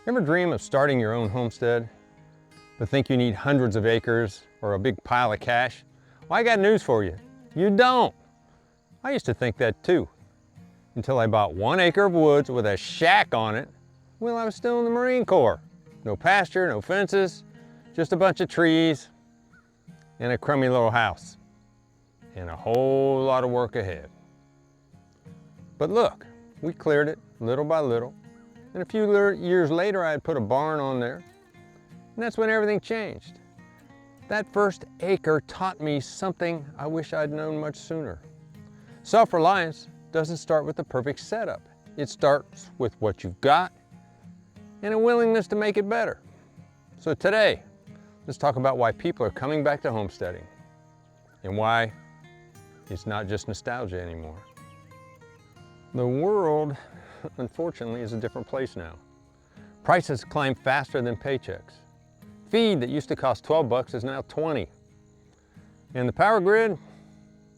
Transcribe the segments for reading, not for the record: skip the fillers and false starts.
Ever dream of starting your own homestead, but think you need hundreds of acres or a big pile of cash? Well, I got news for you. You don't. I used to think that too, until I bought 1 acre of woods with a shack on it while I was still in the Marine Corps. No pasture, no fences, just a bunch of trees and a crummy little house, and a whole lot of work ahead. But look, we cleared it little by little, and a few years later I had put a barn on there, and that's when everything changed. That first acre taught me something I wish I'd known much sooner. Self-reliance doesn't start with the perfect setup. It starts with what you've got and a willingness to make it better. So today, let's talk about why people are coming back to homesteading and why it's not just nostalgia anymore. The world, unfortunately, is a different place now. Prices climb faster than paychecks. Feed that used to cost 12 bucks is now 20. And the power grid,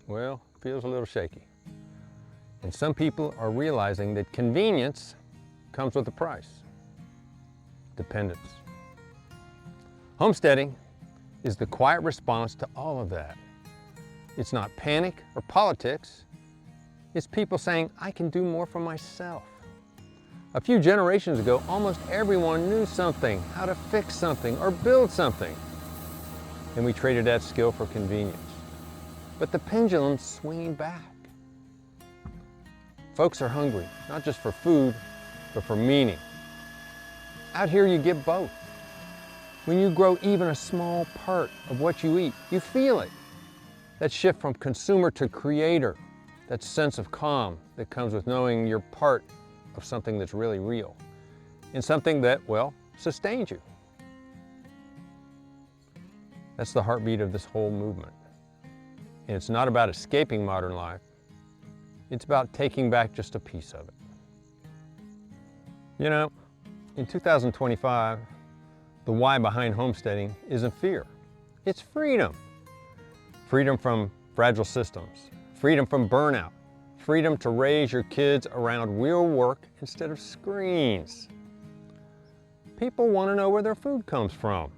well, feels a little shaky. And some people are realizing that convenience comes with a price. Dependence. Homesteading is the quiet response to all of that. It's not panic or politics. It's people saying, I can do more for myself. A few generations ago, almost everyone knew something, how to fix something or build something. And we traded that skill for convenience. But the pendulum's swinging back. Folks are hungry, not just for food, but for meaning. Out here you get both. When you grow even a small part of what you eat, you feel it. That shift from consumer to creator, that sense of calm that comes with knowing you're part of something that's really real and something that, well, sustains you. That's the heartbeat of this whole movement. And it's not about escaping modern life. It's about taking back just a piece of it. You know, in 2025, the why behind homesteading isn't fear. It's freedom. Freedom from fragile systems. Freedom from burnout. Freedom to raise your kids around real work instead of screens. People want to know where their food comes from.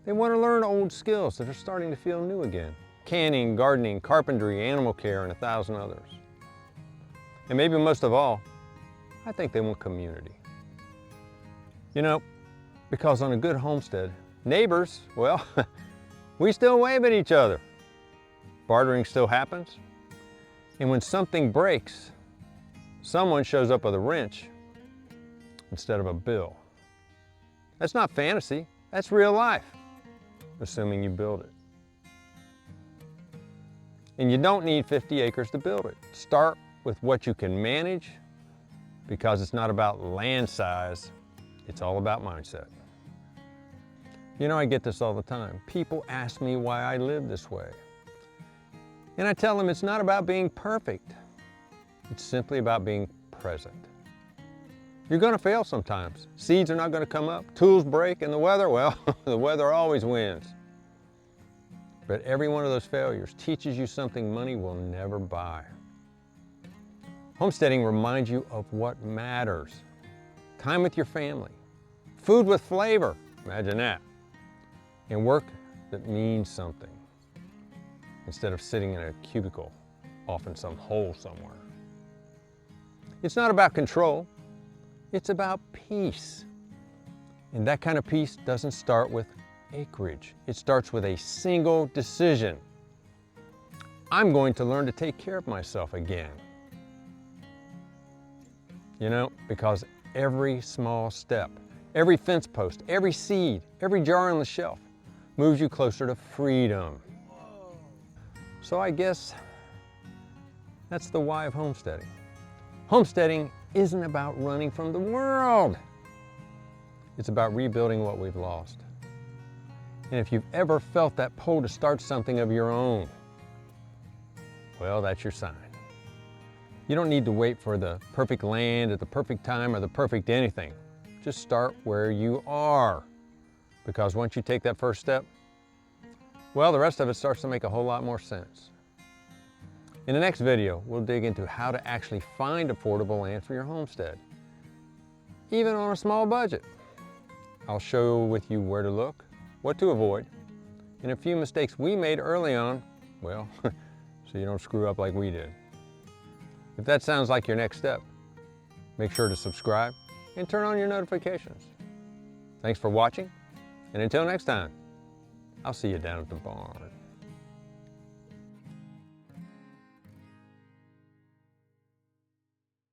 They want to learn old skills that are starting to feel new again. Canning, gardening, carpentry, animal care, and 1,000 others. And maybe most of all, I think they want community. You know, because on a good homestead, neighbors, well, we still wave at each other. Bartering still happens. And when something breaks, someone shows up with a wrench instead of a bill. That's not fantasy, that's real life, assuming you build it. And you don't need 50 acres to build it. Start with what you can manage, because it's not about land size, it's all about mindset. You know, I get this all the time. People ask me why I live this way. And I tell them it's not about being perfect. It's simply about being present. You're going to fail sometimes. Seeds are not going to come up. Tools break, and the weather, well, the weather always wins. But every one of those failures teaches you something money will never buy. Homesteading reminds you of what matters. Time with your family. Food with flavor. Imagine that. And work that means something, instead of sitting in a cubicle off in some hole somewhere. It's not about control, it's about peace. And that kind of peace doesn't start with acreage. It starts with a single decision. I'm going to learn to take care of myself again. You know, because every small step, every fence post, every seed, every jar on the shelf moves you closer to freedom. So I guess that's the why of homesteading. Homesteading isn't about running from the world. It's about rebuilding what we've lost. And if you've ever felt that pull to start something of your own, well, that's your sign. You don't need to wait for the perfect land at the perfect time or the perfect anything. Just start where you are. Because once you take that first step, well, the rest of it starts to make a whole lot more sense. In the next video, we'll dig into how to actually find affordable land for your homestead, even on a small budget. I'll show with you where to look, what to avoid, and a few mistakes we made early on, well, so you don't screw up like we did. If that sounds like your next step, make sure to subscribe and turn on your notifications. Thanks for watching, and until next time, I'll see you down at the barn.